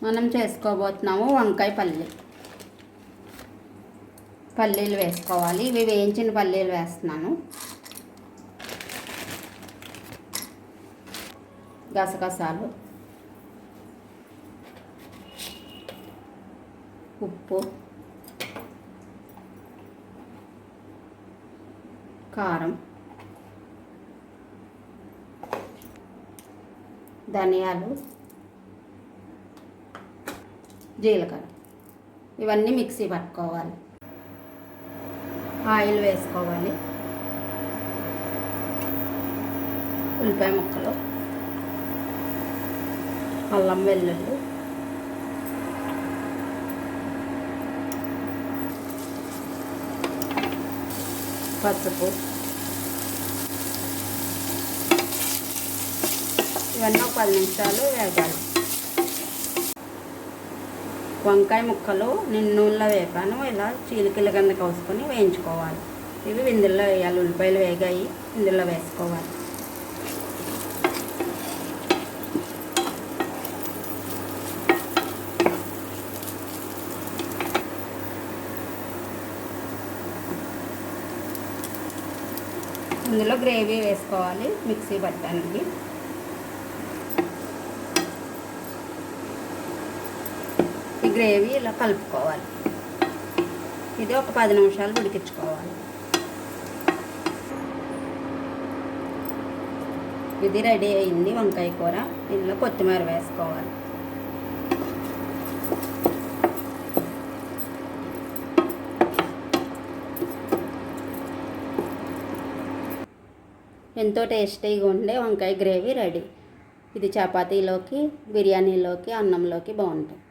మనం చేసుకోబోతున్నాము వంకాయ పల్లీలు వేసుకోవాలి. ఇవి వేయించిన పల్లీలు వేస్తున్నాను. గసగసాలు, ఉప్పు, కారం, ధనియాలు, జీలకర్ర ఇవన్నీ మిక్సీ పట్టుకోవాలి. ఆయిల్ వేసుకోవాలి. ఉల్లిపాయ ముక్కలు, అల్లం వెల్లుల్లి, పసుపు ఇవన్నీ ఒక 10 నిమిషాలు వేగాలి. వంకాయ ముక్కలు నేను నూనెలో వేపాను. ఇలా చీలికల కింద కోసుకొని వేయించుకోవాలి. ఇవి ఇందులో వేయాలి. ఉల్లిపాయలు వేగాయి, ఇందులో వేసుకోవాలి. ఇందులో గ్రేవీ వేసుకోవాలి మిక్సీ పట్టడానికి. ఈ గ్రేవీ ఇలా కలుపుకోవాలి. ఇది ఒక 10 నిమిషాలు ఉడికించుకోవాలి. ఇది రెడీ అయింది వంకాయ కూర. ఇందులో కొత్తిమీర వేసుకోవాలి. ఎంతో టేస్టీగా ఉండే వంకాయ గ్రేవీ రెడీ. ఇది చపాతీలోకి, బిర్యానీలోకి, అన్నంలోకి బాగుంటుంది.